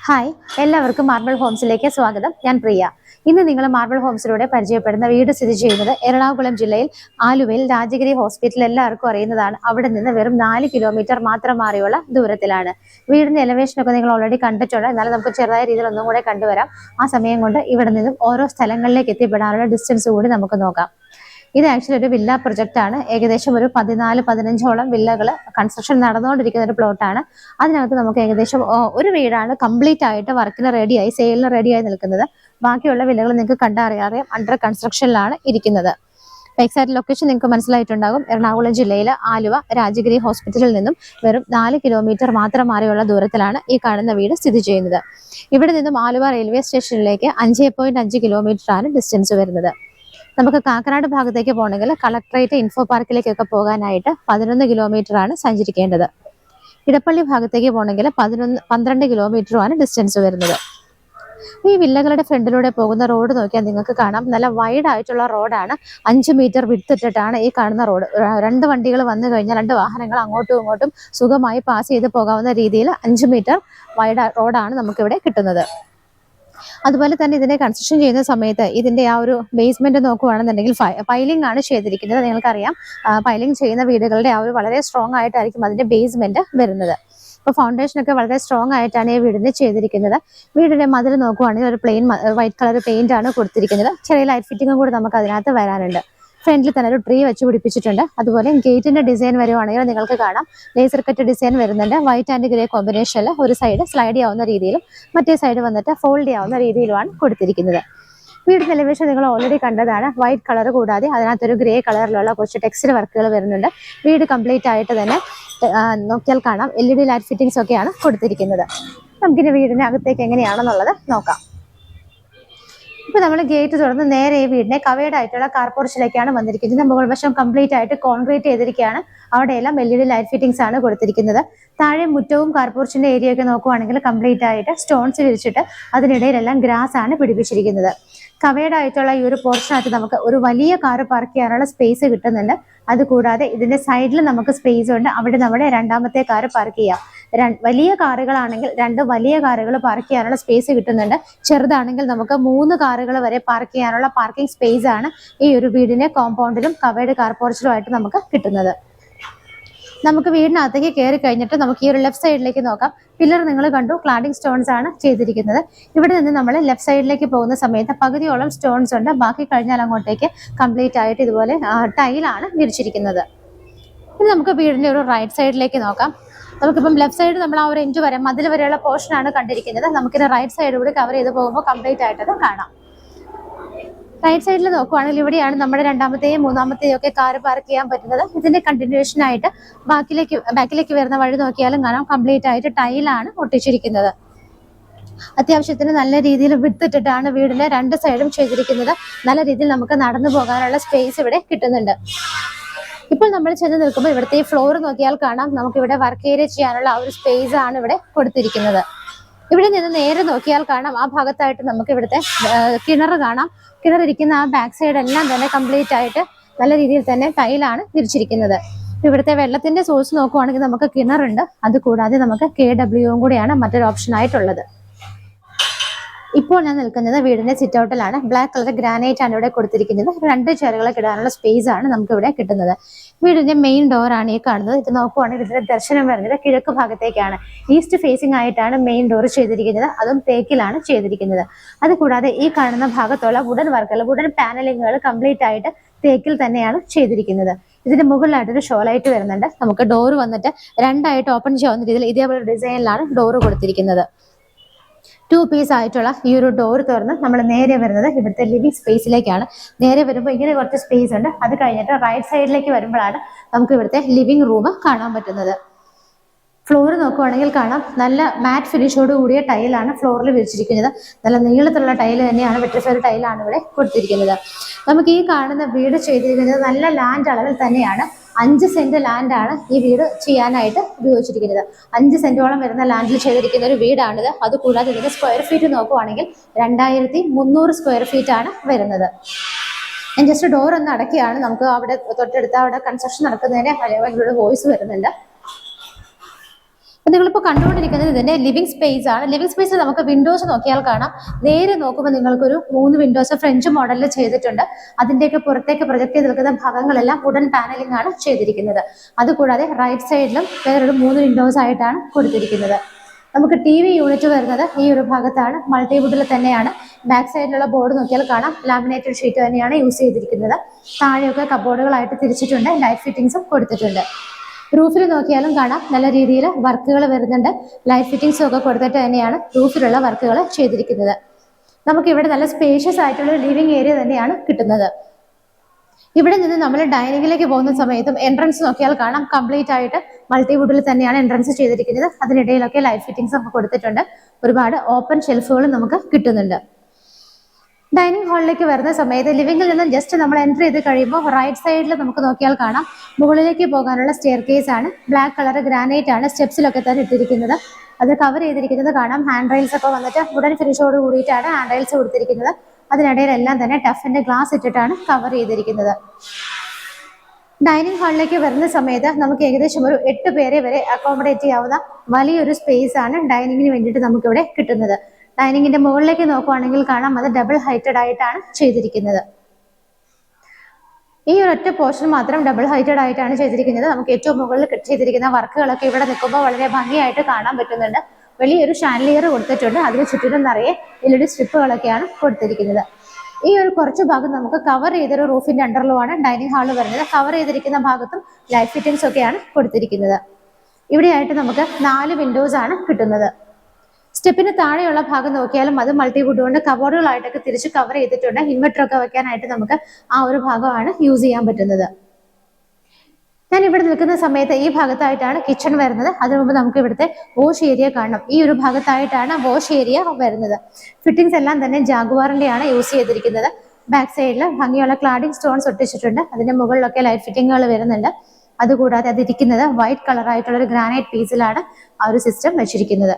Hi, എല്ലാവർക്കും marble ഹോംസിലേക്ക് സ്വാഗതം. ഞാൻ പ്രിയ. ഇന്ന് നിങ്ങൾ മാർബിൾ ഹോംസിലൂടെ പരിചയപ്പെടുന്ന വീട് സ്ഥിതി ചെയ്യുന്നത് എറണാകുളം ജില്ലയിൽ ആലുവയിൽ രാജഗിരി ഹോസ്പിറ്റൽ. എല്ലാവർക്കും അറിയുന്നതാണ്. അവിടെ നിന്ന് വെറും 4 കിലോമീറ്റർ മാത്രം മാറിയുള്ള ദൂരത്തിലാണ്. വീടിന്റെ എലവേഷനൊക്കെ നിങ്ങൾ ഓൾറെഡി കണ്ടിട്ടുണ്ട്. എന്നാലും നമുക്ക് ചെറിയ രീതിയിൽ ഒന്നും കൂടെ കണ്ടുവരാം. ആ സമയം കൊണ്ട് ഇവിടെ നിന്നും ഓരോ സ്ഥലങ്ങളിലേക്ക് എത്തിപ്പെടാനുള്ള ഡിസ്റ്റൻസ് കൂടി നമുക്ക് നോക്കാം. ഇത് ആക്ച്വലി ഒരു വില്ല പ്രൊജക്റ്റ് ആണ്. ഏകദേശം ഒരു 14-15ഓളം വില്ലകൾ കൺസ്ട്രക്ഷൻ നടന്നുകൊണ്ടിരിക്കുന്ന ഒരു പ്ലോട്ടാണ്. അതിനകത്ത് നമുക്ക് ഏകദേശം ഒരു വീടാണ് കംപ്ലീറ്റ് ആയിട്ട് വർക്കിന് റെഡിയായി, സെയിലിന് റെഡിയായി നിൽക്കുന്നത്. ബാക്കിയുള്ള വില്ലകൾ നിങ്ങൾക്ക് കണ്ടറിയാം അണ്ടർ കൺസ്ട്രക്ഷനിലാണ് ഇരിക്കുന്നത്. എക്സാക്ട് ലൊക്കേഷൻ നിങ്ങൾക്ക് മനസ്സിലായിട്ടുണ്ടാകും. എറണാകുളം ജില്ലയിലെ ആലുവ രാജഗിരി ഹോസ്പിറ്റലിൽ നിന്നും വെറും 4 കിലോമീറ്റർ മാത്രം മാറിയുള്ള ദൂരത്തിലാണ് ഈ കാണുന്ന വീട് സ്ഥിതി ചെയ്യുന്നത്. ഇവിടെ നിന്നും ആലുവ റെയിൽവേ സ്റ്റേഷനിലേക്ക് 5.5 കിലോമീറ്റർ ആണ് ഡിസ്റ്റൻസ് വരുന്നത്. നമുക്ക് കാക്കനാട് ഭാഗത്തേക്ക് പോകണമെങ്കിൽ കളക്ടറേറ്റ് ഇൻഫോ പാർക്കിലേക്കൊക്കെ പോകാനായിട്ട് 11 കിലോമീറ്റർ ആണ് സഞ്ചരിക്കേണ്ടത്. ഇടപ്പള്ളി ഭാഗത്തേക്ക് പോകണമെങ്കിൽ 12 കിലോമീറ്ററുമാണ് ഡിസ്റ്റൻസ് വരുന്നത്. ഈ വില്ലകളുടെ ഫ്രണ്ടിലൂടെ പോകുന്ന റോഡ് നോക്കിയാൽ നിങ്ങൾക്ക് കാണാം, നല്ല വൈഡ് ആയിട്ടുള്ള റോഡാണ്. 5 മീറ്റർ വിഡ്ത്ത് ഇട്ടിട്ടാണ് ഈ കാണുന്ന റോഡ്. 2 വണ്ടികൾ വന്നു കഴിഞ്ഞാൽ 2 വാഹനങ്ങൾ അങ്ങോട്ടും ഇങ്ങോട്ടും സുഖമായി പാസ് ചെയ്ത് പോകാവുന്ന രീതിയിൽ 5 മീറ്റർ വൈഡ് റോഡാണ് നമുക്കിവിടെ കിട്ടുന്നത്. അതുപോലെ തന്നെ ഇതിനെ കൺസ്ട്രക്ഷൻ ചെയ്യുന്ന സമയത്ത് ഇതിന്റെ ആ ഒരു ബേസ്മെന്റ് നോക്കുകയാണെന്നുണ്ടെങ്കിൽ പൈലിംഗ് ആണ് ചെയ്തിരിക്കുന്നത്. നിങ്ങൾക്കറിയാം, പൈലിംഗ് ചെയ്യുന്ന വീടുകളുടെ ആ ഒരു വളരെ സ്ട്രോങ് ആയിട്ടായിരിക്കും അതിന്റെ ബേസ്മെന്റ് വരുന്നത്. അപ്പോൾ ഫൗണ്ടേഷൻ ഒക്കെ വളരെ സ്ട്രോങ് ആയിട്ടാണ് ഈ വീടിന് ചെയ്തിരിക്കുന്നത്. വീടിന്റെ മതിൽ നോക്കുവാണെങ്കിൽ ഒരു പ്ലെയിൻ വൈറ്റ് കളർ പെയിന്റ് ആണ് കൊടുത്തിരിക്കുന്നത്. ചെറിയ ലൈറ്റ് ഫിറ്റിംഗും കൂടി നമുക്ക് അതിനകത്ത് വരാനുണ്ട്. ഫ്രണ്ടിൽ തന്നെ ഒരു ട്രീ വെച്ച് പിടിപ്പിച്ചിട്ടുണ്ട്. അതുപോലെ ഗേറ്റിന്റെ ഡിസൈൻ വരുവാണെങ്കിൽ നിങ്ങൾക്ക് കാണാം, ലേസർ കട്ട് ഡിസൈൻ വരുന്നുണ്ട്. വൈറ്റ് ആൻഡ് ഗ്രേ കോമ്പിനേഷനിൽ ഒരു സൈഡ് സ്ലൈഡ് ചെയ്യാവുന്ന രീതിയിലും മറ്റേ സൈഡ് വന്നിട്ട് ഫോൾഡ് ചെയ്യാവുന്ന രീതിയിലുമാണ് കൊടുത്തിരിക്കുന്നത്. വീടിന്റെ എലിവേഷൻ നിങ്ങൾ ഓൾറെഡി കണ്ടതാണ്. വൈറ്റ് കളർ കൂടാതെ അതിനകത്തൊരു ഗ്രേ കളറിലുള്ള കുറച്ച് ടെക്സ്റ്റൈൽ വർക്കുകൾ വരുന്നുണ്ട്. വീട് കംപ്ലീറ്റ് ആയിട്ട് തന്നെ നോക്കിയാൽ കാണാം LED ലൈറ്റ് ഫിറ്റിംഗ്സ് ഒക്കെയാണ് കൊടുത്തിരിക്കുന്നത്. നമുക്കിനി വീടിന്റെ അകത്തേക്ക് എങ്ങനെയാണെന്നുള്ളത് നോക്കാം. ഇപ്പൊ നമ്മൾ ഗേറ്റ് തുറന്ന് നേരെ ഈ വീടിനെ കവേർഡ് ആയിട്ടുള്ള കാർ പോർച്ചിലേക്കാണ് വന്നിരിക്കുന്നത്. മുകൾ വശം കംപ്ലീറ്റ് ആയിട്ട് കോൺക്രീറ്റ് ചെയ്തിരിക്കുകയാണ്. അവിടെയെല്ലാം LED ലൈറ്റ് ഫിറ്റിംഗ്സ് ആണ് കൊടുത്തിരിക്കുന്നത്. താഴെ മുറ്റവും കാർ പോർച്ചിന്റെ ഏരിയ ഒക്കെ നോക്കുവാണെങ്കിൽ കംപ്ലീറ്റ് ആയിട്ട് സ്റ്റോൺസ് വിരിച്ചിട്ട് അതിനിടയിലെല്ലാം ഗ്രാസ് ആണ് പിടിപ്പിച്ചിരിക്കുന്നത്. കവേർഡ് ആയിട്ടുള്ള ഈ ഒരു പോർഷനകത്ത് നമുക്ക് ഒരു വലിയ കാർ പാർക്ക് ചെയ്യാനുള്ള സ്പേസ് കിട്ടുന്നുണ്ട്. അതുകൂടാതെ ഇതിന്റെ സൈഡിൽ നമുക്ക് സ്പേസ് ഉണ്ട്. അവിടെ നമ്മുടെ രണ്ടാമത്തെ കാർ പാർക്ക് ചെയ്യാം. വലിയ കാറുകളാണെങ്കിൽ 2 വലിയ കാറുകൾ പാർക്ക് ചെയ്യാനുള്ള സ്പേസ് കിട്ടുന്നുണ്ട്. ചെറുതാണെങ്കിൽ നമുക്ക് 3 കാറുകൾ വരെ പാർക്ക് ചെയ്യാനുള്ള പാർക്കിംഗ് സ്പേസ് ആണ് ഈ ഒരു വീടിന്റെ കോമ്പൗണ്ടിലും കവേർഡ് കാർ പോർച്ചിലുമായിട്ട് നമുക്ക് കിട്ടുന്നത്. നമുക്ക് വീടിനകത്തേക്ക് കയറി കഴിഞ്ഞിട്ട് നമുക്ക് ഈ ഒരു ലെഫ്റ്റ് സൈഡിലേക്ക് നോക്കാം. പില്ലർ നിങ്ങൾ കണ്ടു, ക്ലാഡിംഗ് സ്റ്റോൺസ് ആണ് ചെയ്തിരിക്കുന്നത്. ഇവിടെ നിന്ന് നമ്മൾ ലെഫ്റ്റ് സൈഡിലേക്ക് പോകുന്ന സമയത്ത് പകുതിയോളം സ്റ്റോൺസ് ഉണ്ട്. ബാക്കി കഴിഞ്ഞാൽ അങ്ങോട്ടേക്ക് കംപ്ലീറ്റ് ആയിട്ട് ഇതുപോലെ ടൈലാണ് വിരിച്ചിരിക്കുന്നത്. ഇനി നമുക്ക് വീടിന്റെ ഒരു റൈറ്റ് സൈഡിലേക്ക് നോക്കാം. നമുക്കിപ്പം ലെഫ്റ്റ് സൈഡ് നമ്മൾ ആ ഒരു എൻഡ് വരെ മതിൽ വരെയുള്ള പോർഷൻ ആണ് കണ്ടിരിക്കുന്നത്. നമുക്കിത് റൈറ്റ് സൈഡ് കൂടി കവർ ചെയ്ത് പോകുമ്പോൾ കംപ്ലീറ്റ് ആയിട്ടത് കാണാം. റൈറ്റ് സൈഡിൽ നോക്കുവാണെങ്കിൽ ഇവിടെയാണ് നമ്മുടെ രണ്ടാമത്തെയും മൂന്നാമത്തെയും ഒക്കെ കാർ പാർക്ക് ചെയ്യാൻ പറ്റുന്നത്. ഇതിന്റെ കണ്ടിന്യൂഷൻ ആയിട്ട് ബാക്കിലേക്ക് വരുന്ന വഴി നോക്കിയാലും കാണാം, കംപ്ലീറ്റ് ആയിട്ട് ടൈലാണ് ഒട്ടിച്ചിരിക്കുന്നത്. അത്യാവശ്യത്തിന് നല്ല രീതിയിൽ വിട്ടിട്ടിട്ടാണ് വീടിന്റെ 2 സൈഡും ചെയ്തിരിക്കുന്നത്. നല്ല രീതിയിൽ നമുക്ക് നടന്നു പോകാനുള്ള സ്പേസ് ഇവിടെ കിട്ടുന്നുണ്ട്. ഇപ്പോൾ നമ്മൾ ചെന്ന് നിൽക്കുമ്പോൾ ഇവിടുത്തെ ഈ ഫ്ലോർ നോക്കിയാൽ കാണാം, നമുക്ക് ഇവിടെ വർക്ക് ഏരിയ ചെയ്യാനുള്ള ആ ഒരു സ്പേസ് ആണ് ഇവിടെ കൊടുത്തിരിക്കുന്നത്. ഇവിടെ നിന്ന് നേരെ നോക്കിയാൽ കാണാം, ആ ഭാഗത്തായിട്ട് നമുക്ക് ഇവിടുത്തെ കിണർ കാണാം. കിണർ ഇരിക്കുന്ന ആ ബാക്ക് സൈഡ് എല്ലാം തന്നെ കംപ്ലീറ്റ് ആയിട്ട് നല്ല രീതിയിൽ തന്നെ ടൈലാണ് വിരിച്ചിരിക്കുന്നത്. ഇവിടുത്തെ വെള്ളത്തിന്റെ സോഴ്സ് നോക്കുവാണെങ്കിൽ നമുക്ക് കിണറുണ്ട്. അതുകൂടാതെ നമുക്ക് KWയും കൂടിയാണ് മറ്റൊരു ഓപ്ഷൻ ആയിട്ടുള്ളത്. ഇപ്പോൾ ഞാൻ നിൽക്കുന്നത് വീടിന്റെ സിറ്റ് ഔട്ടിലാണ്. ബ്ലാക്ക് കളർ ഗ്രാനൈറ്റ് ആണ് ഇവിടെ കൊടുത്തിരിക്കുന്നത്. 2 ചെയറുകളൊക്കെ ഇടാനുള്ള സ്പേസ് ആണ് നമുക്ക് ഇവിടെ കിട്ടുന്നത്. വീടിന്റെ മെയിൻ ഡോർ ആണ് ഈ കാണുന്നത്. ഇത് നോക്കുവാണെങ്കിൽ ഇതിന്റെ ദർശനം വരുന്നത് കിഴക്ക് ഭാഗത്തേക്കാണ്. ഈസ്റ്റ് ഫേസിംഗ് ആയിട്ടാണ് മെയിൻ ഡോർ ചെയ്തിരിക്കുന്നത്. അതും തേക്കിലാണ് ചെയ്തിരിക്കുന്നത്. അതുകൂടാതെ ഈ കാണുന്ന ഭാഗത്തുള്ള വുഡൻ പാനലിങ്ങുകൾ കംപ്ലീറ്റ് ആയിട്ട് തേക്കിൽ തന്നെയാണ് ചെയ്തിരിക്കുന്നത്. ഇതിന്റെ മുകളിലായിട്ടൊരു ഷോ ലൈറ്റ് വരുന്നുണ്ട്. നമുക്ക് ഡോർ വന്നിട്ട് 2 ആയിട്ട് ഓപ്പൺ ചെയ്യാവുന്ന രീതിയിൽ ഇതേപോലെ ഡിസൈനിലാണ് ഡോർ കൊടുത്തിരിക്കുന്നത്. പീസ് ആയിട്ടുള്ള ഈ ഒരു ഡോർ തുറന്ന് നമ്മൾ നേരെ വരുന്നത് ഇവിടുത്തെ ലിവിംഗ് സ്പേസിലേക്കാണ്. നേരെ വരുമ്പോൾ ഇങ്ങനെ കുറച്ച് സ്പേസ് ഉണ്ട്. അത് കഴിഞ്ഞിട്ട് റൈറ്റ് സൈഡിലേക്ക് വരുമ്പോഴാണ് നമുക്ക് ഇവിടുത്തെ ലിവിംഗ് റൂം കാണാൻ പറ്റുന്നത്. ഫ്ലോർ നോക്കുവാണെങ്കിൽ കാണാം, നല്ല മാറ്റ് ഫിനിഷോട് കൂടിയ ടൈലാണ് ഫ്ലോറിൽ വിരിച്ചിരിക്കുന്നത്. നല്ല നീളത്തിലുള്ള ടൈൽ തന്നെയാണ്, വെട്രിഫൈഡ് ടൈലാണ് ഇവിടെ കൊടുത്തിരിക്കുന്നത്. നമുക്ക് ഈ കാണുന്ന വീട് ചെയ്തിരിക്കുന്നത് നല്ല ലാൻഡ് അളവിൽ തന്നെയാണ്. 5 സെന്റ് ലാൻഡാണ് ഈ വീട് ചെയ്യാനായിട്ട് ഉപയോഗിച്ചിരിക്കുന്നത്. 5 സെന്റോളം വരുന്ന ലാൻഡിൽ ചെയ്തിരിക്കുന്ന ഒരു വീടാണിത്. അതുകൂടാതെ ഇതിന്റെ സ്ക്വയർ ഫീറ്റ് നോക്കുവാണെങ്കിൽ 2300 സ്ക്വയർ ഫീറ്റ് ആണ് വരുന്നത്. ഞാൻ ജസ്റ്റ് ഡോർ ഒന്ന് അടക്കിയാണ്. നമുക്ക് അവിടെ തൊട്ടടുത്ത് അവിടെ കൺസ്ട്രക്ഷൻ നടക്കുന്നതിന്റെ ഭയങ്കര വോയിസ് വരുന്നുണ്ട്. നിങ്ങളിപ്പോൾ കണ്ടുകൊണ്ടിരിക്കുന്നത് ഇതിന്റെ ലിവിംഗ് സ്പേസ് ആണ്. ലിവിംഗ് സ്പേസിൽ നമുക്ക് വിൻഡോസ് നോക്കിയാൽ കാണാം. നേരെ നോക്കുമ്പോൾ നിങ്ങൾക്കൊരു 3 വിൻഡോസ് ഫ്രഞ്ച് മോഡലിൽ ചെയ്തിട്ടുണ്ട്. അതിന്റെയൊക്കെ പുറത്തേക്ക് പ്രൊജക്ട് ചെയ്ത് നിൽക്കുന്ന ഭാഗങ്ങളെല്ലാം വുഡൻ പാനലിംഗ് ആണ് ചെയ്തിരിക്കുന്നത്. അതുകൂടാതെ റൈറ്റ് സൈഡിലും വേറൊരു 3 വിൻഡോസ് ആയിട്ടാണ് കൊടുത്തിരിക്കുന്നത്. നമുക്ക് TV യൂണിറ്റ് വരുന്നത് ഈ ഒരു ഭാഗത്താണ്. മൾട്ടിവുഡിൽ തന്നെയാണ്. ബാക്ക് സൈഡിലുള്ള ബോർഡ് നോക്കിയാൽ കാണാം, ലാമിനേറ്റഡ് ഷീറ്റ് തന്നെയാണ് യൂസ് ചെയ്തിരിക്കുന്നത്. താഴെയൊക്കെ കബോർഡുകളായിട്ട് തിരിച്ചിട്ടുണ്ട്. ലൈറ്റ് ഫിറ്റിംഗ്സും കൊടുത്തിട്ടുണ്ട്. റൂഫിൽ നോക്കിയാലും കാണാം, നല്ല രീതിയിൽ വർക്കുകൾ വരുന്നുണ്ട്. ലൈറ്റ് ഫിറ്റിംഗ്സും ഒക്കെ കൊടുത്തിട്ട് തന്നെയാണ് റൂഫിലുള്ള വർക്കുകൾ ചെയ്തിരിക്കുന്നത്. നമുക്ക് ഇവിടെ നല്ല സ്പേഷ്യസ് ആയിട്ടുള്ള ലിവിംഗ് ഏരിയ തന്നെയാണ് കിട്ടുന്നത്. ഇവിടെ നിന്ന് നമ്മൾ ഡൈനിങ്ങിലേക്ക് പോകുന്ന സമയത്തും എൻട്രൻസ് നോക്കിയാൽ കാണാം, കംപ്ലീറ്റ് ആയിട്ട് മൾട്ടിവുഡിൽ തന്നെയാണ് എൻട്രൻസ് ചെയ്തിരിക്കുന്നത്. അതിനിടയിലൊക്കെ ലൈറ്റ് ഫിറ്റിംഗ്സ് ഒക്കെ കൊടുത്തിട്ടുണ്ട്. ഒരുപാട് ഓപ്പൺ ഷെൽഫുകളും നമുക്ക് കിട്ടുന്നുണ്ട്. ഡൈനിങ് ഹാളിലേക്ക് വരുന്ന സമയത്ത് ലിവിംഗിൽ നിന്ന് ജസ്റ്റ് നമ്മൾ എൻ്റർ ചെയ്ത് കഴിയുമ്പോൾ റൈറ്റ് സൈഡിൽ നമുക്ക് നോക്കിയാൽ കാണാം, മുകളിലേക്ക് പോകാനുള്ള സ്റ്റെയർ കേസ് ആണ്. ബ്ലാക്ക് കളർ ഗ്രാനൈറ്റ് ആണ് സ്റ്റെപ്സിലൊക്കെ തന്നെ ഇട്ടിരിക്കുന്നത്. അത് കവർ ചെയ്തിരിക്കുന്നത് കാണാം. ഹാൻഡ് റെയിൽസ് ഒക്കെ വന്നിട്ട് വുഡൻ ഫിനിഷോട് കൂടിയിട്ടാണ് ഹാൻഡ് റെയിൽസ് കൊടുത്തിരിക്കുന്നത്. അതിനിടയിലെല്ലാം തന്നെ ടഫിന്റെ ഗ്ലാസ് ഇട്ടിട്ടാണ് കവർ ചെയ്തിരിക്കുന്നത്. ഡൈനിങ് ഹാളിലേക്ക് വരുന്ന സമയത്ത് നമുക്ക് ഏകദേശം ഒരു 8 പേരെ വരെ അക്കോമഡേറ്റ് ചെയ്യാവുന്ന വലിയൊരു സ്പേസ് ആണ് ഡൈനിങ്ങിന് വേണ്ടിയിട്ട് നമുക്കിവിടെ കിട്ടുന്നത്. ഡൈനിങ്ങിന്റെ മുകളിലേക്ക് നോക്കുവാണെങ്കിൽ കാണാം, അത് ഡബിൾ ഹൈറ്റഡ് ആയിട്ടാണ് ചെയ്തിരിക്കുന്നത്. ഈ ഒരൊറ്റ പോർഷൻ മാത്രം ഡബിൾ ഹൈറ്റഡ് ആയിട്ടാണ് ചെയ്തിരിക്കുന്നത്. നമുക്ക് ഏറ്റവും മുകളിൽ ചെയ്തിരിക്കുന്ന വർക്കുകളൊക്കെ ഇവിടെ നിൽക്കുമ്പോൾ വളരെ ഭംഗിയായിട്ട് കാണാൻ പറ്റുന്നുണ്ട്. വലിയൊരു ഷാൻലിയർ കൊടുത്തിട്ടുണ്ട്. അതിന് ചുറ്റിലും നിറയെ LED സ്ട്രിപ്പുകളൊക്കെയാണ് കൊടുത്തിരിക്കുന്നത്. ഈ ഒരു കുറച്ച് ഭാഗം നമുക്ക് കവർ ചെയ്തൊരു റൂഫിന്റെ അണ്ടറിലുമാണ് ഡൈനിങ് ഹാൾ വരുന്നത്. കവർ ചെയ്തിരിക്കുന്ന ഭാഗത്തും ലൈറ്റ് ഫിറ്റിംഗ്സ് ഒക്കെയാണ് കൊടുത്തിരിക്കുന്നത്. ഇവിടെയായിട്ട് നമുക്ക് 4 വിൻഡോസ് ആണ് കിട്ടുന്നത്. സ്റ്റെപ്പിന് താഴെയുള്ള ഭാഗം നോക്കിയാലും അത് മൾട്ടിവുഡ് കൊണ്ട് കബോർഡുകളായിട്ടൊക്കെ തിരിച്ച് കവർ ചെയ്തിട്ടുണ്ട്. ഇൻവെർട്ടർ ഒക്കെ വെക്കാനായിട്ട് നമുക്ക് ആ ഒരു ഭാഗമാണ് യൂസ് ചെയ്യാൻ പറ്റുന്നത്. ഞാൻ ഇവിടെ നിൽക്കുന്ന സമയത്ത് ഈ ഭാഗത്തായിട്ടാണ് കിച്ചൺ വരുന്നത്. അതിനു മുമ്പ് നമുക്ക് ഇവിടുത്തെ വാഷ് ഏരിയ കാണണം. ഈ ഒരു ഭാഗത്തായിട്ടാണ് വാഷ് ഏരിയ വരുന്നത്. ഫിറ്റിംഗ്സ് എല്ലാം തന്നെ ജാഗ്വാറിന്റെയാണ് യൂസ് ചെയ്തിരിക്കുന്നത്. ബാക്ക് സൈഡിൽ ഭംഗിയുള്ള ക്ലാഡിംഗ് സ്റ്റോൺസ് ഒട്ടിച്ചിട്ടുണ്ട്. അതിന്റെ മുകളിലൊക്കെ ലൈറ്റ് ഫിറ്റിങ്ങുകൾ വരുന്നുണ്ട്. അതുകൂടാതെ അതിരിക്കുന്നത് വൈറ്റ് കളറായിട്ടുള്ള ഒരു ഗ്രാനൈറ്റ് പീസിലാണ് ആ ഒരു സിസ്റ്റം വെച്ചിരിക്കുന്നത്.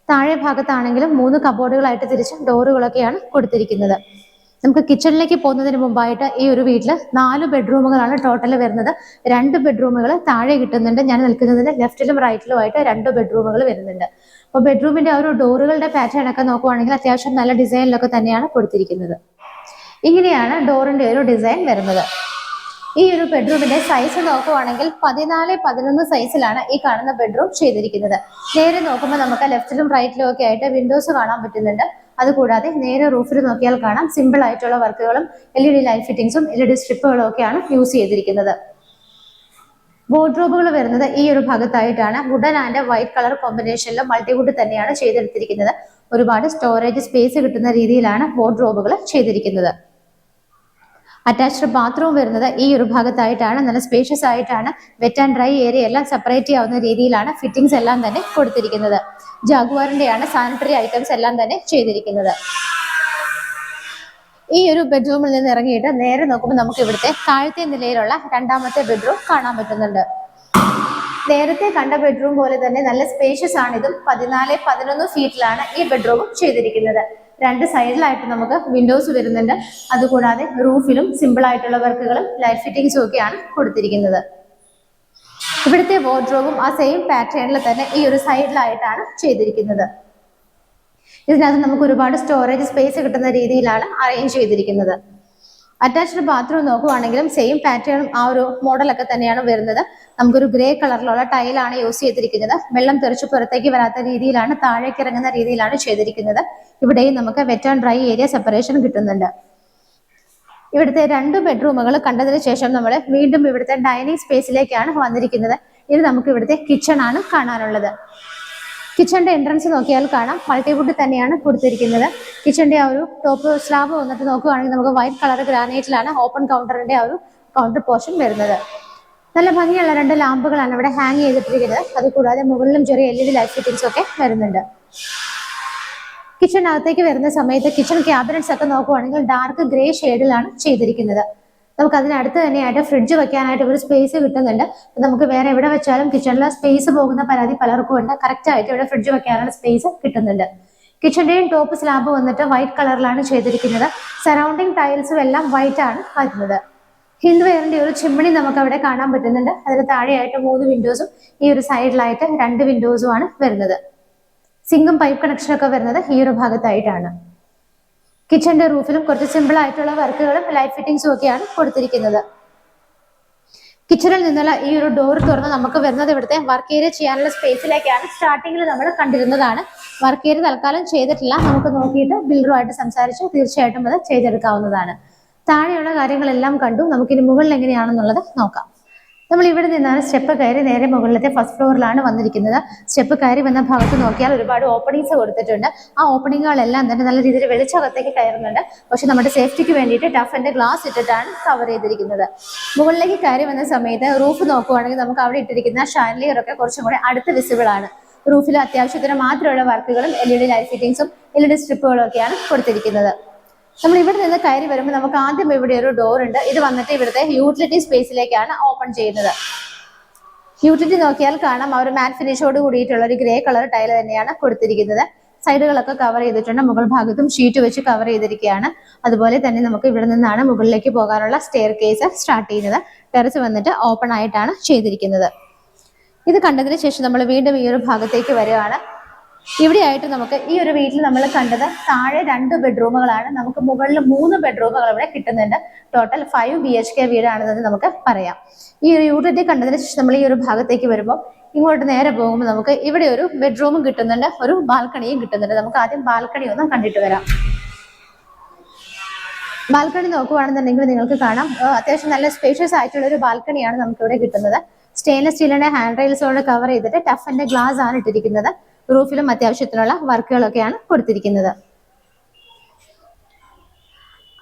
താഴെ ഭാഗത്താണെങ്കിലും 3 കബോർഡുകളായിട്ട് തിരിച്ച് ഡോറുകളൊക്കെയാണ് കൊടുത്തിരിക്കുന്നത്. നമുക്ക് കിച്ചണിലേക്ക് പോകുന്നതിന് മുമ്പായിട്ട് ഈ ഒരു വീട്ടിൽ 4 ബെഡ്റൂമുകളാണ് ടോട്ടൽ വരുന്നത്. 2 ബെഡ്റൂമുകൾ താഴെ കിട്ടുന്നുണ്ട്. ഞാൻ നിൽക്കുന്നതിന് ലെഫ്റ്റിലും റൈറ്റിലുമായിട്ട് 2 ബെഡ്റൂമുകൾ വരുന്നുണ്ട്. അപ്പോൾ ബെഡ്റൂമിന്റെ ആ ഒരു ഡോറുകളുടെ പാറ്റേൺ ഒക്കെ നോക്കുവാണെങ്കിൽ അത്യാവശ്യം നല്ല ഡിസൈനിലൊക്കെ തന്നെയാണ് കൊടുത്തിരിക്കുന്നത്. ഇങ്ങനെയാണ് ഡോറിന്റെ ഒരു ഡിസൈൻ വരുന്നത്. ഈ ഒരു ബെഡ്റൂമിന്റെ സൈസ് നോക്കുവാണെങ്കിൽ 14x11 സൈസിലാണ് ഈ കാണുന്ന ബെഡ്റൂം ചെയ്തിരിക്കുന്നത്. നേരെ നോക്കുമ്പോൾ നമുക്ക് ലെഫ്റ്റിലും റൈറ്റിലും ഒക്കെ ആയിട്ട് വിൻഡോസ് കാണാൻ പറ്റുന്നുണ്ട്. അതുകൂടാതെ നേരെ റൂഫിൽ നോക്കിയാൽ കാണാം, സിമ്പിൾ ആയിട്ടുള്ള വർക്കുകളും LED ലൈറ്റ് ഫിറ്റിംഗ്സും LED സ്ട്രിപ്പുകളും ഒക്കെയാണ് യൂസ് ചെയ്തിരിക്കുന്നത്. വാർഡ്രോബുകൾ വരുന്നത് ഈ ഒരു ഭാഗത്തായിട്ടാണ്. വുഡൻ ആൻഡ് വൈറ്റ് കളർ കോമ്പിനേഷനിലും മൾട്ടിവുഡ് തന്നെയാണ് ചെയ്തെടുത്തിരിക്കുന്നത്. ഒരുപാട് സ്റ്റോറേജ് സ്പേസ് കിട്ടുന്ന രീതിയിലാണ് വാർഡ്രോബുകൾ ചെയ്തിരിക്കുന്നത്. അറ്റാച്ച്ഡ് ബാത്റൂം വരുന്നത് ഈ ഒരു ഭാഗത്തായിട്ടാണ്. നല്ല സ്പേഷ്യസ് ആയിട്ടാണ്. വെറ്റ് ആൻഡ് ഡ്രൈ ഏരിയ എല്ലാം സെപ്പറേറ്റ് ചെയ്യാവുന്ന രീതിയിലാണ് ഫിറ്റിംഗ്സ് എല്ലാം തന്നെ കൊടുത്തിരിക്കുന്നത്. ജാഗ്വാറിന്റെയാണ് സാനിറ്ററി ഐറ്റംസ് എല്ലാം തന്നെ ചെയ്തിരിക്കുന്നത്. ഈ ഒരു ബെഡ്റൂമിൽ നിന്ന് ഇറങ്ങിയിട്ട് നേരെ നോക്കുമ്പോൾ നമുക്ക് ഇവിടുത്തെ താഴത്തെ നിലയിലുള്ള 2ാമത്തെ ബെഡ്റൂം കാണാൻ പറ്റുന്നുണ്ട്. നേരത്തെ കണ്ട ബെഡ്റൂം പോലെ തന്നെ നല്ല സ്പേഷ്യസ് ആണ്. ഇതും 14x11 ഫീറ്റിലാണ് ഈ ബെഡ്റൂമും ചെയ്തിരിക്കുന്നത്. 2 സൈഡിലായിട്ട് നമുക്ക് വിൻഡോസ് വരുന്നുണ്ട്. അതുകൂടാതെ റൂഫിലും സിമ്പിൾ ആയിട്ടുള്ള വർക്കുകളും ലൈറ്റ് ഫിറ്റിംഗ്സും ഒക്കെയാണ് കൊടുത്തിരിക്കുന്നത്. ഇവിടുത്തെ വാർഡ്രോബും ആ സെയിം പാറ്റേണിൽ തന്നെ ഈ ഒരു സൈഡിലായിട്ടാണ് ചെയ്തിരിക്കുന്നത്. ഇതിനകത്ത് നമുക്ക് ഒരുപാട് സ്റ്റോറേജ് സ്പേസ് കിട്ടുന്ന രീതിയിലാണ് അറേഞ്ച് ചെയ്തിരിക്കുന്നത്. അറ്റാച്ച്ഡ് ബാത്റൂം നോക്കുവാണെങ്കിലും സെയിം പാറ്റേൺ ആ ഒരു മോഡലൊക്കെ തന്നെയാണ് വരുന്നത്. നമുക്കൊരു ഗ്രേ കളറിലുള്ള ടൈലാണ് യൂസ് ചെയ്തിരിക്കുന്നത്. വെള്ളം തെറിച്ച് പുറത്തേക്ക് വരാത്ത രീതിയിലാണ്, താഴേക്ക് ഇറങ്ങുന്ന രീതിയിലാണ് ചെയ്തിരിക്കുന്നത്. ഇവിടെയും നമുക്ക് wet and dry area separation കിട്ടുന്നുണ്ട്. ഇവിടുത്തെ 2 ബെഡ്റൂമുകൾ കണ്ടതിന് ശേഷം നമ്മൾ വീണ്ടും ഇവിടുത്തെ ഡൈനിങ് സ്പേസിലേക്കാണ് വന്നിരിക്കുന്നത്. ഇത് നമുക്ക് ഇവിടുത്തെ കിച്ചൺ ആണ് കാണാനുള്ളത്. കിച്ചന്റെ എൻട്രൻസ് നോക്കിയാൽ കാണാം മൾട്ടിവുഡ് തന്നെയാണ് കൊടുത്തിരിക്കുന്നത്. കിച്ചന്റെ ആ ഒരു ടോപ്പ് സ്ലാബ് വന്നിട്ട് നോക്കുകയാണെങ്കിൽ നമുക്ക് വൈറ്റ് കളർ ഗ്രാനൈറ്റിലാണ് ഓപ്പൺ കൗണ്ടറിന്റെ ആ ഒരു കൗണ്ടർ പോർഷൻ വരുന്നത്. നല്ല ഭംഗിയുള്ള 2 ലാമ്പുകളാണ് ഇവിടെ ഹാങ് ചെയ്തിട്ടിരിക്കുന്നത്. അതുകൂടാതെ മുകളിലും ചെറിയ LED ലൈറ്റ് ഫിറ്റിംഗ്സ് ഒക്കെ വരുന്നുണ്ട്. കിച്ചണിനകത്തേക്ക് വരുന്ന സമയത്ത് കിച്ചൺ ക്യാബിനറ്റ്സ് ഒക്കെ നോക്കുവാണെങ്കിൽ ഡാർക്ക് ഗ്രേ ഷെയ്ഡിലാണ് ചെയ്തിരിക്കുന്നത്. നമുക്ക് അതിനടുത്ത് തന്നെയായിട്ട് ഫ്രിഡ്ജ് വെക്കാനായിട്ട് ഒരു സ്പേസ് കിട്ടുന്നുണ്ട്. നമുക്ക് വേറെ എവിടെ വെച്ചാലും കിച്ചണിൽ സ്പേസ് പോകുന്ന പരാതി പലർക്കും ഉണ്ട്. കറക്റ്റ് ആയിട്ട് ഇവിടെ ഫ്രിഡ്ജ് വെക്കാനുള്ള സ്പേസ് കിട്ടുന്നുണ്ട്. കിച്ചന്റെയും ടോപ്പ് സ്ലാബ് വന്നിട്ട് വൈറ്റ് കളറിലാണ് ചെയ്തിരിക്കുന്നത്. സറൗണ്ടിങ് ടൈൽസും എല്ലാം വൈറ്റ് ആണ് വരുന്നത്. ഹിന്ദ് വെയറിന്റെ ഒരു ചിമ്മിണി നമുക്ക് അവിടെ കാണാൻ പറ്റുന്നുണ്ട്. അതിന് താഴെയായിട്ട് 3 വിൻഡോസും ഈ ഒരു സൈഡിലായിട്ട് 2 വിൻഡോസും ആണ് വരുന്നത്. സിങ്കും പൈപ്പ് കണക്ഷൻ ഒക്കെ വരുന്നത് ഈ ഒരു ഭാഗത്തായിട്ടാണ്. കിച്ചന്റെ റൂഫിലും കുറച്ച് സിമ്പിൾ ആയിട്ടുള്ള വർക്കുകളും ലൈറ്റ് ഫിറ്റിംഗ്സും ഒക്കെയാണ് കൊടുത്തിരിക്കുന്നത്. കിച്ചണിൽ നിന്നുള്ള ഈ ഒരു ഡോർ തുറന്ന് നമുക്ക് വരുന്നത് ഇവിടുത്തെ വർക്ക് ഏരിയ ചെയ്യാനുള്ള സ്പേസിലേക്കാണ്. സ്റ്റാർട്ടിങ്ങിൽ നമ്മൾ കണ്ടിരുന്നതാണ്. വർക്ക് ഏരിയ തൽക്കാലം ചെയ്തിട്ടില്ല. നമുക്ക് നോക്കിയിട്ട് ബിൽഡറുമായിട്ട് സംസാരിച്ച് തീർച്ചയായിട്ടും അത് ചെയ്തെടുക്കാവുന്നതാണ്. താഴെയുള്ള കാര്യങ്ങളെല്ലാം കണ്ടു. നമുക്കിനി മുകളിൽ എങ്ങനെയാണെന്നുള്ളത് നോക്കാം. നമ്മൾ ഇവിടെ നിന്നാണ് സ്റ്റെപ്പ് കയറി നേരെ മുകളിലത്തെ ഫസ്റ്റ് ഫ്ലോറിലാണ് വന്നിരിക്കുന്നത്. സ്റ്റെപ്പ് കയറി വന്ന ഭാഗത്ത് നോക്കിയാൽ ഒരുപാട് ഓപ്പണിങ്സ് കൊടുത്തിട്ടുണ്ട്. ആ ഓപ്പണിങ്ങുകളെല്ലാം തന്നെ നല്ല രീതിയിൽ വെളിച്ചകത്തേക്ക് കയറുന്നുണ്ട്. പക്ഷെ നമ്മുടെ സേഫ്റ്റിക്ക് വേണ്ടിയിട്ട് ടഫിന്റെ ഗ്ലാസ് ഇട്ടിട്ടാണ് കവർ ചെയ്തിരിക്കുന്നത്. മുകളിലേക്ക് കയറി വന്ന സമയത്ത് റൂഫ് നോക്കുവാണെങ്കിൽ നമുക്ക് അവിടെ ഇട്ടിരിക്കുന്ന ഷാൻലിയർ ഒക്കെ കുറച്ചും കൂടെ അടുത്ത് വിസിബിൾ ആണ്. റൂഫിൽ അത്യാവശ്യത്തിന് മാത്രമുള്ള വർക്കുകളും LED ലൈറ്റ് ഫിറ്റിംഗ്സും LED സ്ട്രിപ്പുകളും ഒക്കെയാണ് കൊടുത്തിരിക്കുന്നത്. നമ്മൾ ഇവിടെ നിന്ന് കയറി വരുമ്പോൾ നമുക്ക് ആദ്യം ഇവിടെ ഒരു ഡോർ ഉണ്ട്. ഇത് വന്നിട്ട് ഇവിടുത്തെ യൂട്ടിലിറ്റി സ്പേസിലേക്കാണ് ഓപ്പൺ ചെയ്യുന്നത്. യൂട്ടിലിറ്റി നോക്കിയാൽ കാണാം ആ ഒരു മാറ്റ് ഫിനിഷോട് കൂടിയിട്ടുള്ള ഒരു ഗ്രേ കളർ ടൈൽ തന്നെയാണ് കൊടുത്തിരിക്കുന്നത്. സൈഡുകളൊക്കെ കവർ ചെയ്തിട്ടുണ്ട്. മുകൾ ഭാഗത്തും ഷീറ്റ് വെച്ച് കവർ ചെയ്തിരിക്കുകയാണ്. അതുപോലെ തന്നെ നമുക്ക് ഇവിടെ നിന്നാണ് മുകളിലേക്ക് പോകാനുള്ള സ്റ്റെയർ കേസ് സ്റ്റാർട്ട് ചെയ്യുന്നത്. ടെറസ് വന്നിട്ട് ഓപ്പൺ ആയിട്ടാണ് ചെയ്തിരിക്കുന്നത്. ഇത് കണ്ടതിന് ശേഷം നമ്മൾ വീണ്ടും ഈ ഒരു ഭാഗത്തേക്ക് വരികയാണ്. ഇവിടെയായിട്ട് നമുക്ക് ഈ ഒരു വീട്ടിൽ നമ്മൾ കണ്ടത് താഴെ 2 ബെഡ്റൂമുകളാണ്. നമുക്ക് മുകളിൽ 3 ബെഡ്റൂമുകൾ ഇവിടെ കിട്ടുന്നുണ്ട്. ടോട്ടൽ 5 BHK വീടാണെന്ന് നമുക്ക് പറയാം. ഈ ഒരു യൂണിറ്റ് കണ്ടതിന് ശേഷം നമ്മൾ ഈ ഒരു ഭാഗത്തേക്ക് വരുമ്പോൾ ഇങ്ങോട്ട് നേരെ പോകുമ്പോൾ നമുക്ക് ഇവിടെ ഒരു ബെഡ്റൂമും കിട്ടുന്നുണ്ട്, ഒരു ബാൽക്കണിയും കിട്ടുന്നുണ്ട്. നമുക്ക് ആദ്യം ബാൽക്കണി ഒന്ന് കണ്ടിട്ട് വരാം. ബാൽക്കണി നോക്കുകയാണെന്നുണ്ടെങ്കിൽ നിങ്ങൾക്ക് കാണാം അത്യാവശ്യം നല്ല സ്പേഷ്യസ് ആയിട്ടുള്ള ഒരു ബാൽക്കണിയാണ് നമുക്ക് ഇവിടെ കിട്ടുന്നത്. സ്റ്റെയിൻലെസ് സ്റ്റീലിന്റെ ഹാൻഡ് റെയിൽസോട് കവർ ചെയ്തിട്ട് ടഫിന്റെ ഗ്ലാസ് ആണ് ഇട്ടിരിക്കുന്നത്. റൂഫിലും അത്യാവശ്യത്തിനുള്ള വർക്കുകളൊക്കെയാണ് കൊടുത്തിരിക്കുന്നത്.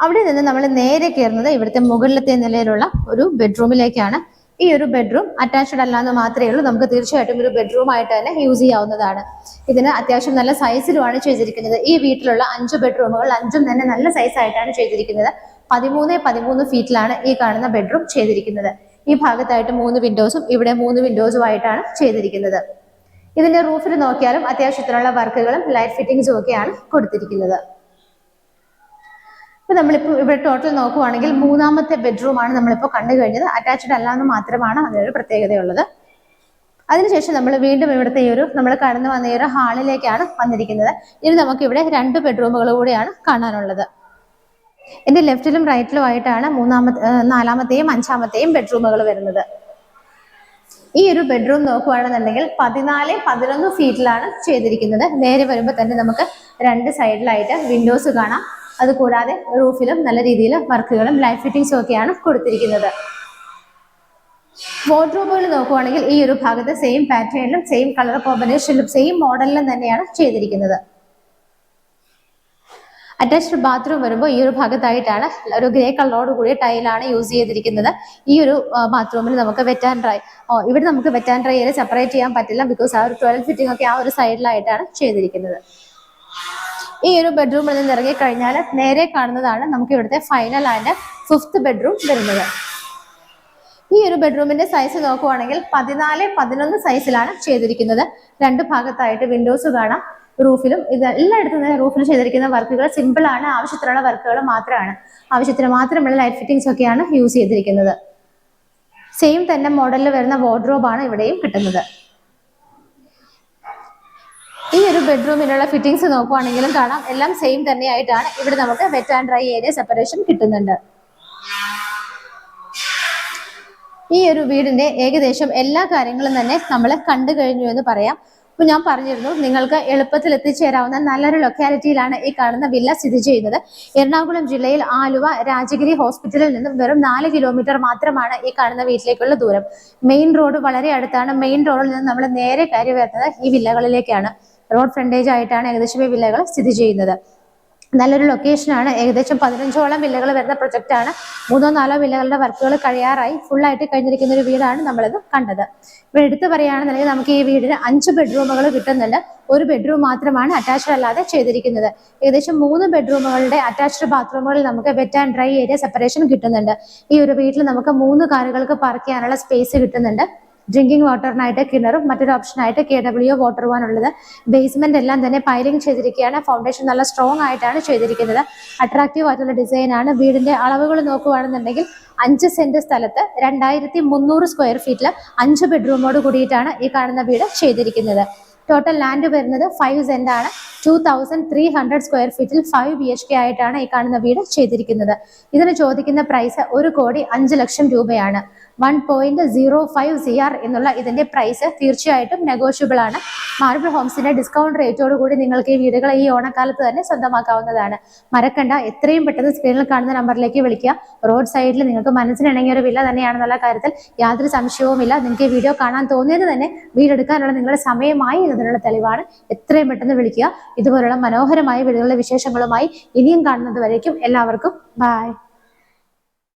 അവിടെ നിന്ന് നമ്മൾ നേരെ കയറുന്നത് ഇവിടുത്തെ മുകളിലത്തെ നിലയിലുള്ള ഒരു ബെഡ്റൂമിലേക്കാണ്. ഈ ഒരു ബെഡ്റൂം അറ്റാച്ച്ഡ് അല്ലാന്ന് മാത്രമേ ഉള്ളൂ. നമുക്ക് തീർച്ചയായിട്ടും ഒരു ബെഡ്റൂം ആയിട്ട് തന്നെ യൂസ് ചെയ്യാവുന്നതാണ്. ഇതിന് അത്യാവശ്യം നല്ല സൈസിലുമാണ് ചെയ്തിരിക്കുന്നത്. ഈ വീട്ടിലുള്ള 5 ബെഡ്റൂമുകൾ 5ഉം തന്നെ നല്ല സൈസ് ആയിട്ടാണ് ചെയ്തിരിക്കുന്നത്. 13 ഫീറ്റിലാണ് ഈ കാണുന്ന ബെഡ്റൂം ചെയ്തിരിക്കുന്നത്. ഈ ഭാഗത്തായിട്ട് 3 വിൻഡോസും ഇവിടെ 3 വിൻഡോസും ആയിട്ടാണ് ചെയ്തിരിക്കുന്നത്. ഇതിന്റെ റൂഫിൽ നോക്കിയാലും അത്യാവശ്യത്തിനുള്ള വർക്കുകളും ലൈറ്റ് ഫിറ്റിംഗ്സും ഒക്കെയാണ് കൊടുത്തിരിക്കുന്നത്. ഇപ്പൊ നമ്മളിപ്പോൾ ഇവിടെ ടോട്ടൽ നോക്കുവാണെങ്കിൽ 3ാമത്തെ ബെഡ്റൂം ആണ് നമ്മളിപ്പോൾ കണ്ടു കഴിഞ്ഞത്. അറ്റാച്ച്ഡ് അല്ലാന്ന് മാത്രമാണ് അതിനൊരു പ്രത്യേകതയുള്ളത്. അതിനുശേഷം നമ്മൾ വീണ്ടും ഇവിടുത്തെ നമ്മൾ കടന്നു വന്ന ഈ ഒരു ഹാളിലേക്കാണ് വന്നിരിക്കുന്നത്. ഇനി നമുക്ക് ഇവിടെ 2 ബെഡ്റൂമുകൾ കൂടിയാണ് കാണാനുള്ളത്. എന്റെ ലെഫ്റ്റിലും റൈറ്റിലും ആയിട്ടാണ് 4ാമത്തെയും 5ാമത്തെയും ബെഡ്റൂമുകൾ വരുന്നത്. ഈ ഒരു ബെഡ്റൂം നോക്കുകയാണെന്നുണ്ടെങ്കിൽ 14 ഫീറ്റിലാണ് ചെയ്തിരിക്കുന്നത്. നേരെ വരുമ്പോൾ തന്നെ നമുക്ക് 2 സൈഡിലായിട്ട് വിൻഡോസ് കാണാം. അതുകൂടാതെ റൂഫിലും നല്ല രീതിയിൽ വർക്കുകളും ലൈറ്റ് ഫിറ്റിംഗ്സും ഒക്കെയാണ് കൊടുത്തിരിക്കുന്നത്. വാർഡ്രോബുകൾ നോക്കുകയാണെങ്കിൽ ഈ ഒരു ഭാഗത്ത് സെയിം പാറ്റേണിലും സെയിം കളർ കോമ്പിനേഷനിലും സെയിം മോഡലിലും തന്നെയാണ് ചെയ്തിരിക്കുന്നത്. അറ്റാച്ച്ഡ് ബാത്റൂം വരുമ്പോൾ ഈ ഒരു ഭാഗത്തായിട്ടാണ് ഒരു ഗ്രേ കളറോട് കൂടിയ ടൈലാണ് യൂസ് ചെയ്തിരിക്കുന്നത്. ഈ ഒരു ബാത്റൂമിൽ നമുക്ക് വെറ്റ് ആൻഡ് ഡ്രൈ ഇവിടെ നമുക്ക് വെറ്റ് ആൻഡ് ഡ്രൈ സെപ്പറേറ്റ് ചെയ്യാൻ പറ്റില്ല. ബിക്കോസ് ആ ഒരു 12 ഫിറ്റിംഗ് ഒക്കെ ആ ഒരു സൈഡിലായിട്ടാണ് ചെയ്തിരിക്കുന്നത്. ഈ ഒരു ബെഡ്റൂമിൽ നിന്ന് ഇറങ്ങി കഴിഞ്ഞാൽ നേരെ കാണുന്നതാണ് നമുക്ക് ഇവിടുത്തെ ഫൈനൽ ആൻഡ് 5th ബെഡ്റൂം വരുന്നത്. ഈ ഒരു ബെഡ്റൂമിന്റെ സൈസ് നോക്കുവാണെങ്കിൽ 14-11 സൈസിലാണ് ചെയ്തിരിക്കുന്നത്. 2 ഭാഗത്തായിട്ട് വിൻഡോസ് കാണാം. റൂഫിലും ഇത് എല്ലായിടത്തും തന്നെ റൂഫിൽ ചെയ്തിരിക്കുന്ന വർക്കുകൾ സിമ്പിൾ ആണ്. ആവശ്യത്തിനുള്ള വർക്കുകൾ മാത്രമാണ്. ആവശ്യത്തിന് മാത്രമുള്ള ലൈറ്റ് ഫിറ്റിംഗ്സ് ഒക്കെയാണ് യൂസ് ചെയ്തിരിക്കുന്നത്. സെയിം തന്നെ മോഡലിൽ വരുന്ന വാർഡ്രോബാണ് ഇവിടെയും കിട്ടുന്നത്. ഈ ഒരു ബെഡ്റൂമിലുള്ള ഫിറ്റിംഗ്സ് നോക്കുവാണെങ്കിലും കാണാം എല്ലാം സെയിം തന്നെയായിട്ടാണ്. ഇവിടെ നമുക്ക് wet and dry area separation കിട്ടുന്നുണ്ട്. ഈ ഒരു വീടിന്റെ ഏകദേശം എല്ലാ കാര്യങ്ങളും തന്നെ നമ്മൾ കണ്ടു കഴിഞ്ഞു എന്ന് പറയാം. അപ്പോൾ ഞാൻ പറഞ്ഞിരുന്നു നിങ്ങൾക്ക് എളുപ്പത്തിൽ എത്തിച്ചേരാവുന്ന നല്ലൊരു ലൊക്കാലിറ്റിയിലാണ് ഈ കാണുന്ന വില്ല സ്ഥിതി ചെയ്യുന്നത്. എറണാകുളം ജില്ലയിൽ ആലുവ രാജഗിരി ഹോസ്പിറ്റലിൽ നിന്നും വെറും 4 കിലോമീറ്റർ മാത്രമാണ് ഈ കാണുന്ന വീട്ടിലേക്കുള്ള ദൂരം. മെയിൻ റോഡ് വളരെ അടുത്താണ്. മെയിൻ റോഡിൽ നിന്ന് നമ്മൾ നേരെ കയറി വരുന്നത് ഈ വില്ലകളിലേക്കാണ്. റോഡ് ഫ്രണ്ടേജ് ആയിട്ടാണ് ഏകദേശം ഈ വില്ലകൾ സ്ഥിതി ചെയ്യുന്നത്. നല്ലൊരു ലൊക്കേഷനാണ്. ഏകദേശം 15ഓളം വില്ലകൾ വരുന്ന പ്രൊജക്റ്റാണ്. 3-4 വില്ലകളുടെ വർക്കുകൾ കഴിയാറായി. ഫുള്ളായിട്ട് കഴിഞ്ഞിരിക്കുന്ന ഒരു വീടാണ് നമ്മളിത് കണ്ടത്. ഇവിടെ എടുത്തു പറയുകയാണെന്നുണ്ടെങ്കിൽ നമുക്ക് ഈ വീടിന് 5 ബെഡ്റൂമുകൾ കിട്ടുന്നുണ്ട്. ഒരു ബെഡ്റൂം മാത്രമാണ് അറ്റാച്ച്ഡ് അല്ലാതെ ചെയ്തിരിക്കുന്നത്. ഏകദേശം 3 ബെഡ്റൂമുകളുടെ അറ്റാച്ച്ഡ് ബാത്റൂമുകളിൽ നമുക്ക് wet and dry area separation കിട്ടുന്നുണ്ട്. ഈ ഒരു വീട്ടിൽ നമുക്ക് 3 കാറുകൾക്ക് പാർക്ക് ചെയ്യാനുള്ള സ്പേസ് കിട്ടുന്നുണ്ട്. ഡ്രിങ്കിങ് വാട്ടറിനായിട്ട് കിണറും മറ്റൊരു ഓപ്ഷനായിട്ട് KW വാട്ടർ വാനുള്ളത്. ബേസ്മെന്റ് എല്ലാം തന്നെ പൈലിംഗ് ചെയ്തിരിക്കുകയാണ്. ഫൗണ്ടേഷൻ നല്ല സ്ട്രോങ് ആയിട്ടാണ് ചെയ്തിരിക്കുന്നത്. അട്രാക്റ്റീവ് ആയിട്ടുള്ള ഡിസൈൻ ആണ്. വീടിന്റെ അളവുകൾ നോക്കുകയാണെന്നുണ്ടെങ്കിൽ 5 സെന്റ് സ്ഥലത്ത് 2300 സ്ക്വയർ ഫീറ്റിൽ 5 ബെഡ്റൂമോട് കൂടിയിട്ടാണ് ഈ കാണുന്ന വീട് ചെയ്തിരിക്കുന്നത്. ടോട്ടൽ ലാൻഡ് വരുന്നത് 5 സെന്റ് ആണ്. 2300 സ്ക്വയർ ഫീറ്റിൽ 5 BHK ആയിട്ടാണ് ഈ കാണുന്ന വീട് ചെയ്തിരിക്കുന്നത്. ഇതിന് ചോദിക്കുന്ന പ്രൈസ് 1,05,00,000 രൂപയാണ്. 1.05 CR എന്നുള്ള ഇതിന്റെ പ്രൈസ് തീർച്ചയായിട്ടും നെഗോഷ്യബിൾ ആണ്. മാർബിൾ ഹോംസിന്റെ ഡിസ്കൗണ്ട് റേറ്റോട് കൂടി നിങ്ങൾക്ക് ഈ വീടുകൾ ഈ ഓണക്കാലത്ത് തന്നെ സ്വന്തമാക്കാവുന്നതാണ്. മറക്കണ്ട, എത്രയും പെട്ടെന്ന് സ്ക്രീനിൽ കാണുന്ന നമ്പറിലേക്ക് വിളിക്കുക. റോഡ് സൈഡിൽ നിങ്ങൾക്ക് മനസ്സിനിണങ്ങിയ ഒരു വില്ല തന്നെയാണെന്നുള്ള കാര്യത്തിൽ യാതൊരു സംശയവുമില്ല. നിങ്ങൾക്ക് ഈ വീഡിയോ കാണാൻ തോന്നിയത് തന്നെ വീടെടുക്കാനുള്ള നിങ്ങളുടെ സമയമായി എന്നതിനുള്ള തെളിവാണ്. എത്രയും പെട്ടെന്ന് വിളിക്കുക. ഇതുപോലുള്ള മനോഹരമായ വീടുകളുടെ വിശേഷങ്ങളുമായി ഇനിയും കാണുന്നത് വരേക്കും എല്ലാവർക്കും ബൈ.